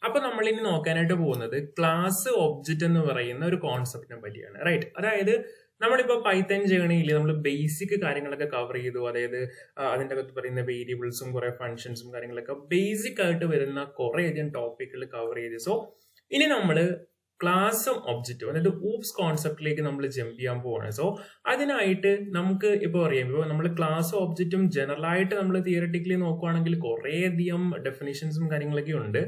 അപ്പൊ നമ്മൾ ഇനി നോക്കാനായിട്ട് പോകുന്നത് ക്ലാസ് ഒബ്ജക്റ്റ് എന്ന് പറയുന്ന ഒരു കോൺസെപ്റ്റിനെ പറ്റിയാണ്, റൈറ്റ്? അതായത് നമ്മളിപ്പോ പൈത്തൺ ജേണിയിൽ നമ്മൾ ബേസിക് കാര്യങ്ങളൊക്കെ കവർ ചെയ്തു. അതായത് അതിൻ്റെ അകത്ത് പറയുന്ന വേരിയബിൾസും കുറെ ഫങ്ഷൻസും കാര്യങ്ങളൊക്കെ ബേസിക് ആയിട്ട് വരുന്ന കുറെ അധികം ടോപ്പിക്കുകൾ കവർ ചെയ്തു. സോ ഇനി നമ്മൾ ക്ലാസും ഒബ്ജക്റ്റും അതായത് ഊപ്സ് കോൺസെപ്റ്റിലേക്ക് നമ്മൾ ജമ്പ് ചെയ്യാൻ പോവാണ്. സോ അതിനായിട്ട് നമുക്ക് ഇപ്പോൾ അറിയാം, ഇപ്പോൾ നമ്മൾ ക്ലാസ് ഒബ്ജക്റ്റും ജനറൽ ആയിട്ട് നമ്മൾ തിയററ്റിക്കലി നോക്കുവാണെങ്കിൽ കുറേ അധികം ഡെഫിനിഷൻസും കാര്യങ്ങളൊക്കെ ഉണ്ട്.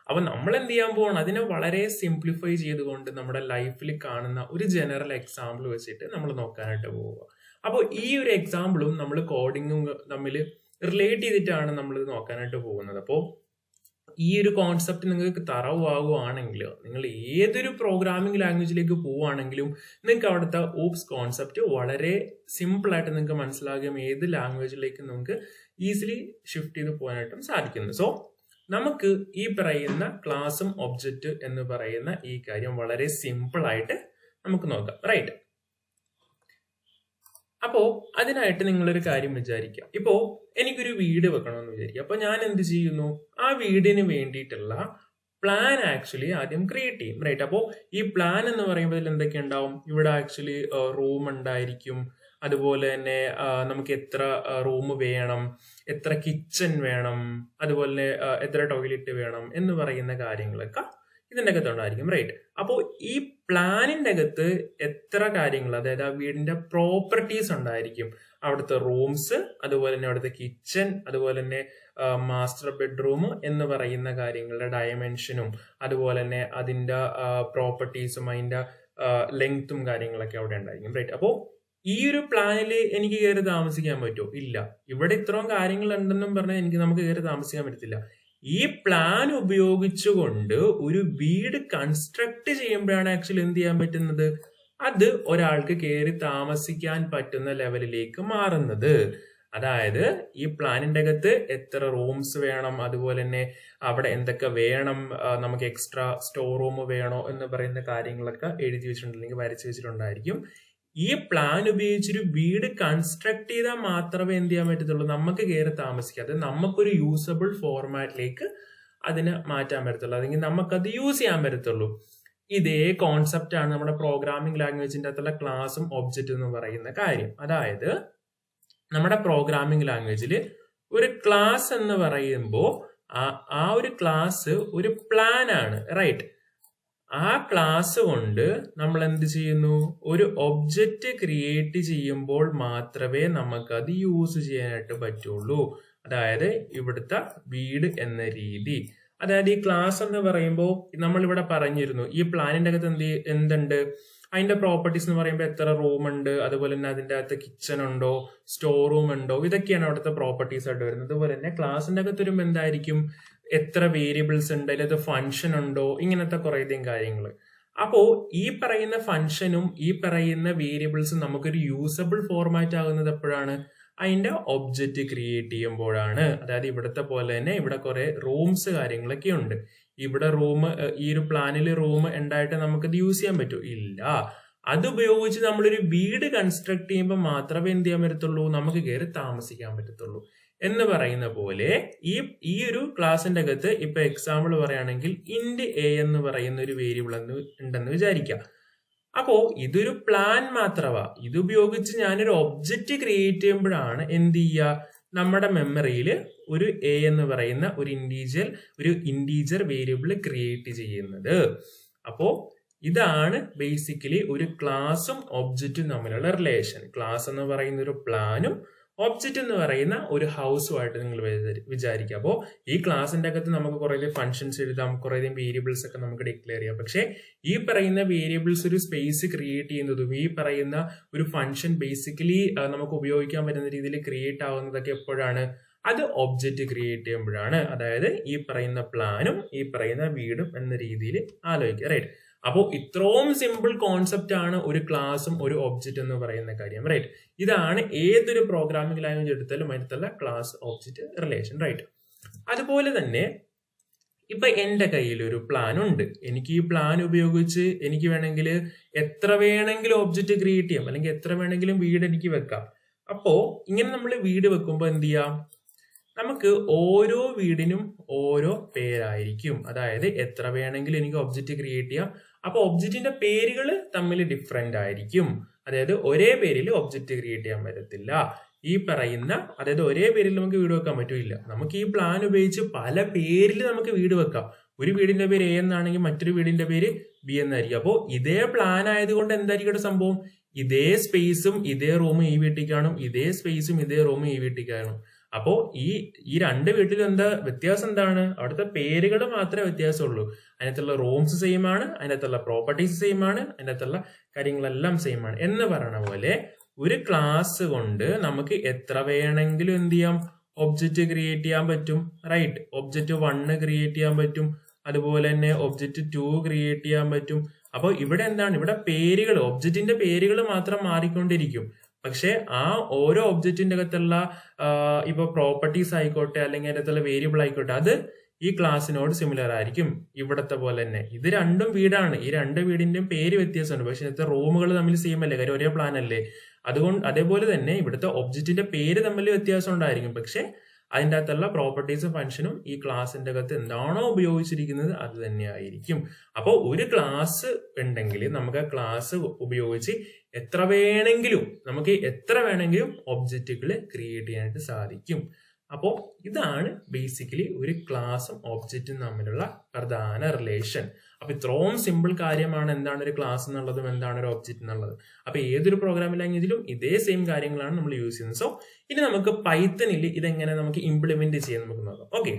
അപ്പൊ നമ്മൾ എന്ത് ചെയ്യാൻ പോവാണ്, അതിനെ വളരെ സിംപ്ലിഫൈ ചെയ്തുകൊണ്ട് നമ്മുടെ ലൈഫിൽ കാണുന്ന ഒരു ജനറൽ എക്സാമ്പിൾ വെച്ചിട്ട് നമ്മൾ നോക്കാനായിട്ട് പോവുക. അപ്പോൾ ഈ ഒരു എക്സാമ്പിളും നമ്മൾ കോഡിങ്ങും തമ്മിൽ റിലേറ്റ് ചെയ്തിട്ടാണ് നമ്മൾ ഇത് നോക്കാനായിട്ട് പോകുന്നത്. അപ്പോൾ ഈ ഒരു കോൺസെപ്റ്റ് നിങ്ങൾക്ക് തറവാകുവാണെങ്കിൽ, നിങ്ങൾ ഏതൊരു പ്രോഗ്രാമിംഗ് ലാംഗ്വേജിലേക്ക് പോവുകയാണെങ്കിലും നിങ്ങൾക്ക് അവിടുത്തെ ഊപ്സ് കോൺസെപ്റ്റ് വളരെ സിമ്പിൾ ആയിട്ട് നിങ്ങൾക്ക് മനസ്സിലാകുകയും ഏത് ലാംഗ്വേജിലേക്ക് നമുക്ക് ഈസിലി ഷിഫ്റ്റ് ചെയ്ത് പോകാനായിട്ടും സാധിക്കുന്നു. സോ നമുക്ക് ഈ പറയുന്ന ക്ലാസും ഒബ്ജക്റ്റ് എന്ന് പറയുന്ന ഈ കാര്യം വളരെ സിമ്പിൾ ആയിട്ട് നമുക്ക് നോക്കാം, റൈറ്റ്? അപ്പോ അതിനായിട്ട് നിങ്ങളൊരു കാര്യം വിചാരിക്കുക. ഇപ്പോ എനിക്കൊരു വീട് വെക്കണമെന്ന് വിചാരിക്കുക. അപ്പൊ ഞാൻ എന്ത് ചെയ്യുന്നു, ആ വീടിന് വേണ്ടിയിട്ടുള്ള പ്ലാൻ ആക്ച്വലി ആദ്യം ക്രിയേറ്റ് ചെയ്യും, റൈറ്റ്? അപ്പോൾ ഈ പ്ലാൻ എന്ന് പറയുമ്പോൾ ഇതിൽ എന്തൊക്കെ ഉണ്ടാവും? ഇവിടെ ആക്ച്വലി റൂം ഉണ്ടായിരിക്കും, അതുപോലെ തന്നെ നമുക്ക് എത്ര റൂം വേണം, എത്ര കിച്ചൺ വേണം, അതുപോലെ എത്ര ടോയ്ലറ്റ് വേണം എന്ന് പറയുന്ന കാര്യങ്ങളൊക്കെ ഇതിൻ്റെ അകത്ത് ഉണ്ടായിരിക്കും, റൈറ്റ്? അപ്പോൾ ഈ പ്ലാനിൻ്റെ അകത്ത് എത്ര കാര്യങ്ങൾ, അതായത് ആ വീടിന്റെ പ്രോപ്പർട്ടീസ് ഉണ്ടായിരിക്കും. അവിടുത്തെ റൂംസ്, അതുപോലെ തന്നെ അവിടുത്തെ കിച്ചൺ, അതുപോലെ തന്നെ മാസ്റ്റർ ബെഡ്റൂം എന്ന് പറയുന്ന കാര്യങ്ങളുടെ ഡയമെൻഷനും, അതുപോലെ തന്നെ അതിന്റെ പ്രോപ്പർട്ടീസും അതിന്റെ ലെങ്ത്തും കാര്യങ്ങളൊക്കെ അവിടെ ഉണ്ടായിരിക്കും, റൈറ്റ്? അപ്പോൾ ഈ ഒരു പ്ലാനിൽ എനിക്ക് കയറി താമസിക്കാൻ പറ്റുമോ? ഇല്ല. ഇവിടെ ഇത്രയും കാര്യങ്ങൾ ഉണ്ടെന്നും പറഞ്ഞാൽ നമുക്ക് കയറി താമസിക്കാൻ പറ്റത്തില്ല. ഈ പ്ലാൻ ഉപയോഗിച്ചുകൊണ്ട് ഒരു വീട് കൺസ്ട്രക്ട് ചെയ്യുമ്പോഴാണ് ആക്ച്വലി എന്ത് ചെയ്യാൻ പറ്റുന്നത്, അത് ഒരാൾക്ക് കയറി താമസിക്കാൻ പറ്റുന്ന ലെവലിലേക്ക് മാറുന്നത്. അതായത് ഈ പ്ലാനിന്റെ അകത്ത് എത്ര റൂംസ് വേണം, അതുപോലെ തന്നെ അവിടെ എന്തൊക്കെ വേണം, നമുക്ക് എക്സ്ട്രാ സ്റ്റോർ റൂം വേണോ എന്ന് പറയുന്ന കാര്യങ്ങളൊക്കെ എഴുതി വെച്ചിട്ടുണ്ടെങ്കിൽ വരച്ചു വെച്ചിട്ടുണ്ടായിരിക്കും. ഈ പ്ലാൻ ഉപയോഗിച്ചൊരു വീട് കൺസ്ട്രക്ട് ചെയ്താൽ മാത്രമേ എന്ത് ചെയ്യാൻ പറ്റത്തുള്ളൂ, നമുക്ക് കയറി താമസിക്കാം. അത് നമുക്കൊരു യൂസബിൾ ഫോർമാറ്റിലേക്ക് അതിനെ മാറ്റാൻ പറ്റത്തുള്ളൂ, അല്ലെങ്കിൽ നമുക്കത് യൂസ് ചെയ്യാൻ പറ്റത്തുള്ളൂ. ഇതേ കോൺസെപ്റ്റ് ആണ് നമ്മുടെ പ്രോഗ്രാമിംഗ് ലാംഗ്വേജിന്റെ അകത്തുള്ള ക്ലാസും ഒബ്ജക്റ്റ് എന്ന് പറയുന്ന കാര്യം. അതായത് നമ്മുടെ പ്രോഗ്രാമിംഗ് ലാംഗ്വേജിൽ ഒരു ക്ലാസ് എന്ന് പറയുമ്പോൾ ആ ഒരു ക്ലാസ് ഒരു പ്ലാൻ ആണ്, റൈറ്റ്? ആ ക്ലാസ് കൊണ്ട് നമ്മൾ എന്ത് ചെയ്യുന്നു, ഒരു ഒബ്ജക്റ്റ് ക്രിയേറ്റ് ചെയ്യുമ്പോൾ മാത്രമേ നമുക്കത് യൂസ് ചെയ്യാനായിട്ട് പറ്റുള്ളൂ. അതായത് ഇവിടുത്തെ വീട് എന്ന രീതി. അതായത് ഈ ക്ലാസ് എന്ന് പറയുമ്പോൾ നമ്മളിവിടെ പറഞ്ഞിരുന്നു, ഈ പ്ലാനിന്റെ അകത്ത് എന്തുണ്ട്, അതിന്റെ പ്രോപ്പർട്ടീസ് എന്ന് പറയുമ്പോൾ എത്ര റൂം ഉണ്ട്, അതുപോലെ തന്നെ അതിന്റെ അകത്ത് കിച്ചൺ ഉണ്ടോ, സ്റ്റോർ റൂം ഉണ്ടോ, ഇതൊക്കെയാണ് അവിടുത്തെ പ്രോപ്പർട്ടീസ് ആയിട്ട് വരുന്നത്. അതുപോലെ തന്നെ ക്ലാസിന്റെ അകത്ത് വരുമ്പോൾ എന്തായിരിക്കും, എത്ര വേരിയബിൾസ് ഉണ്ട്, അല്ലെങ്കിൽ ഫംഗ്ഷൻ ഉണ്ടോ, ഇങ്ങനത്തെ കുറെ അധികം കാര്യങ്ങൾ. അപ്പോ ഈ പറയുന്ന ഫംഗ്ഷനും ഈ പറയുന്ന വേരിയബിൾസും നമുക്കൊരു യൂസബിൾ ഫോർമാറ്റ് ആകുന്നത് എപ്പോഴാണ്, അതിന്റെ ഒബ്ജക്റ്റ് ക്രിയേറ്റ് ചെയ്യുമ്പോഴാണ്. അതായത് ഇവിടുത്തെ പോലെ തന്നെ ഇവിടെ കുറെ റൂംസ് കാര്യങ്ങളൊക്കെ ഉണ്ട്. ഇവിടെ റൂം, ഈ ഒരു പ്ലാനിൽ റൂം ഉണ്ടായിട്ട് നമുക്കത് യൂസ് ചെയ്യാൻ പറ്റൂ? ഇല്ല. അത് ഉപയോഗിച്ച് നമ്മളൊരു വീട് കൺസ്ട്രക്ട് ചെയ്യുമ്പോൾ മാത്രമേ എന്ത് ചെയ്യാൻ പറ്റത്തുള്ളൂ, നമുക്ക് കയറി താമസിക്കാൻ പറ്റത്തുള്ളൂ എന്ന് പറയുന്ന പോലെ ഈ ഒരു ക്ലാസിന്റെ അകത്ത് ഇപ്പൊ എക്സാമ്പിൾ പറയുകയാണെങ്കിൽ ഇന്റ് എ എന്ന് പറയുന്ന ഒരു വേരിയബിൾ ഉണ്ടെന്ന് വിചാരിക്കാം. അപ്പോ ഇതൊരു പ്ലാൻ മാത്രമാ. ഇത് ഉപയോഗിച്ച് ഞാനൊരു ഒബ്ജക്റ്റ് ക്രിയേറ്റ് ചെയ്യുമ്പോഴാണ് എന്ത് ചെയ്യുക, നമ്മുടെ മെമ്മറിയിൽ ഒരു എ എന്ന് പറയുന്ന ഒരു ഇൻറ്റീജർ വേരിയബിൾ ക്രിയേറ്റ് ചെയ്യുന്നത്. അപ്പോ ഇതാണ് ബേസിക്കലി ഒരു ക്ലാസും ഒബ്ജക്റ്റും തമ്മിലുള്ള റിലേഷൻ. ക്ലാസ് എന്ന് പറയുന്ന ഒരു പ്ലാനും ഒബ്ജക്റ്റ് എന്ന് പറയുന്ന ഒരു ഹൗസുമായിട്ട് നിങ്ങൾ വിചാരിക്കുക. അപ്പോൾ ഈ ക്ലാസിന്റെ അകത്ത് നമുക്ക് കുറേ ഫംഗ്ഷൻസ് എഴുതാം, കുറേ വേരിയബിൾസ് ഒക്കെ നമുക്ക് ഡിക്ലെയർ ചെയ്യാം. പക്ഷേ ഈ പറയുന്ന വേരിയബിൾസ് ഒരു സ്പേസ് ക്രിയേറ്റ് ചെയ്യുന്നതും ഈ പറയുന്ന ഒരു ഫംഗ്ഷൻ ബേസിക്കലി നമുക്ക് ഉപയോഗിക്കാൻ പറ്റുന്ന രീതിയിൽ ക്രിയേറ്റ് ആവുന്നതൊക്കെ എപ്പോഴാണ്, അത് ഒബ്ജക്റ്റ് ക്രിയേറ്റ് ചെയ്യുമ്പോഴാണ്. അതായത് ഈ പറയുന്ന പ്ലാനും ഈ പറയുന്ന വീടും എന്ന രീതിയിൽ ആലോചിക്കുക, റൈറ്റ്? അപ്പോൾ ഇത്രയും സിമ്പിൾ കോൺസെപ്റ്റ് ആണ് ഒരു ക്ലാസും ഒരു ഒബ്ജക്റ്റ് എന്ന് പറയുന്ന കാര്യം, റൈറ്റ്? ഇതാണ് ഏതൊരു പ്രോഗ്രാമിംഗ് ലാംഗ്വേജ് എടുത്താലും അതിനകത്തുള്ള ക്ലാസ് ഒബ്ജക്റ്റ് റിലേഷൻ, റൈറ്റ്? അതുപോലെ തന്നെ ഇപ്പൊ എന്റെ കയ്യിൽ ഒരു പ്ലാൻ ഉണ്ട്. എനിക്ക് ഈ പ്ലാൻ ഉപയോഗിച്ച് എനിക്ക് വേണമെങ്കിൽ എത്ര വേണമെങ്കിലും ഒബ്ജക്റ്റ് ക്രിയേറ്റ് ചെയ്യാം, അല്ലെങ്കിൽ എത്ര വേണമെങ്കിലും വീട് എനിക്ക് വെക്കാം. അപ്പോ ഇങ്ങനെ നമ്മൾ വീട് വെക്കുമ്പോൾ എന്ത് ചെയ്യാം, നമുക്ക് ഓരോ വീടിനും ഓരോ പേരായിരിക്കും. അതായത് എത്ര വേണമെങ്കിലും എനിക്ക് ഒബ്ജക്റ്റ് ക്രിയേറ്റ് ചെയ്യാം. അപ്പൊ ഒബ്ജക്റ്റിന്റെ പേരുകൾ തമ്മിൽ ഡിഫറെന്റ് ആയിരിക്കും. അതായത് ഒരേ പേരിൽ ഒബ്ജക്റ്റ് ക്രിയേറ്റ് ചെയ്യാൻ പറ്റത്തില്ല. ഈ പറയുന്ന അതായത് ഒരേ പേരിൽ നമുക്ക് വീട് വെക്കാൻ പറ്റില്ല. നമുക്ക് ഈ പ്ലാൻ ഉപയോഗിച്ച് പല പേരിൽ നമുക്ക് വീട് വെക്കാം. ഒരു വീടിന്റെ പേര് എ എന്നാണെങ്കിൽ മറ്റൊരു വീടിന്റെ പേര് ബി എന്നായിരിക്കും. അപ്പോൾ ഇതേ പ്ലാൻ ആയതുകൊണ്ട് എന്തായിരിക്കും ഇവിടെ സംഭവം? ഇതേ സ്പേസും ഇതേ റൂമും ഈ വീട്ടിൽ കാണും, ഇതേ സ്പേസും ഇതേ റൂമും ഈ വീട്ടിൽ കാണും. അപ്പോ ഈ രണ്ട് വീട്ടിലും എന്താ വ്യത്യാസം? എന്താണ്? അവിടുത്തെ പേരുകൾ മാത്രമേ വ്യത്യാസമുള്ളൂ. അതിനകത്തുള്ള റൂംസ് സെയിം ആണ്, അതിനകത്തുള്ള പ്രോപ്പർട്ടീസ് സെയിം ആണ്, അതിനകത്തുള്ള കാര്യങ്ങളെല്ലാം സെയിം ആണ്. എന്ന് പറയണ പോലെ ഒരു ക്ലാസ് കൊണ്ട് നമുക്ക് എത്ര വേണമെങ്കിലും എന്ത് ചെയ്യാം? ഒബ്ജക്റ്റ് ക്രിയേറ്റ് ചെയ്യാൻ പറ്റും. റൈറ്റ്? ഒബ്ജക്റ്റ് 1 ക്രിയേറ്റ് ചെയ്യാൻ പറ്റും, അതുപോലെ തന്നെ ഒബ്ജക്റ്റ് 2 ക്രിയേറ്റ് ചെയ്യാൻ പറ്റും. അപ്പോൾ ഇവിടെ എന്താണ്? ഇവിടെ പേരുകൾ, ഒബ്ജക്റ്റിന്റെ പേരുകൾ മാത്രം മാറിക്കൊണ്ടിരിക്കും. പക്ഷെ ആ ഓരോ ഒബ്ജക്റ്റിന്റെ അകത്തുള്ള ഇപ്പൊ പ്രോപ്പർട്ടീസ് ആയിക്കോട്ടെ അല്ലെങ്കിൽ അതിനകത്തുള്ള വേരിയബിൾ ആയിക്കോട്ടെ, അത് ഈ ക്ലാസ്സിനോട് സിമിലർ ആയിരിക്കും. ഇവിടത്തെ പോലെ തന്നെ ഇത് രണ്ടും വീടാണ്. ഈ രണ്ട് വീടിന്റെയും പേര് വ്യത്യാസമുണ്ട്, പക്ഷെ ഇന്നത്തെ റൂമുകൾ തമ്മിൽ സെയിം അല്ലേ? കാര്യം ഒരേ പ്ലാൻ അല്ലേ? അതുകൊണ്ട് അതേപോലെ തന്നെ ഇവിടുത്തെ ഒബ്ജക്റ്റിന്റെ പേര് തമ്മിൽ വ്യത്യാസം ഉണ്ടായിരിക്കും. പക്ഷെ അതിൻ്റെ അകത്തുള്ള പ്രോപ്പർട്ടീസും ഫംഗ്ഷനും ഈ ക്ലാസിന്റെ അകത്ത് എന്താണോ ഉപയോഗിച്ചിരിക്കുന്നത് അത് തന്നെയായിരിക്കും. അപ്പോൾ ഒരു ക്ലാസ് ഉണ്ടെങ്കിൽ നമുക്ക് ആ ക്ലാസ് ഉപയോഗിച്ച് എത്ര വേണമെങ്കിലും ഒബ്ജക്റ്റുകൾ ക്രിയേറ്റ് ചെയ്യാനായിട്ട് സാധിക്കും. അപ്പോൾ ഇതാണ് ബേസിക്കലി ഒരു ക്ലാസും ഒബ്ജക്റ്റും തമ്മിലുള്ള പ്രധാന റിലേഷൻ. അപ്പൊ ഇത്രയും സിമ്പിൾ കാര്യമാണ് എന്താണ് ഒരു ക്ലാസ് എന്നുള്ളതും എന്താണ് ഒരു ഒബ്ജക്റ്റ് എന്നുള്ളത്. അപ്പൊ ഏതൊരു പ്രോഗ്രാമിംഗ് ലാംഗ്വേജിലും ഇതേ സെയിം കാര്യങ്ങളാണ് നമ്മൾ യൂസ് ചെയ്യുന്നത്. സോ ഇനി നമുക്ക് പൈത്തണിൽ ഇതെങ്ങനെ നമുക്ക് ഇംപ്ലിമെന്റ് ചെയ്യാൻ നമുക്ക് നോക്കാം. ഓക്കെ,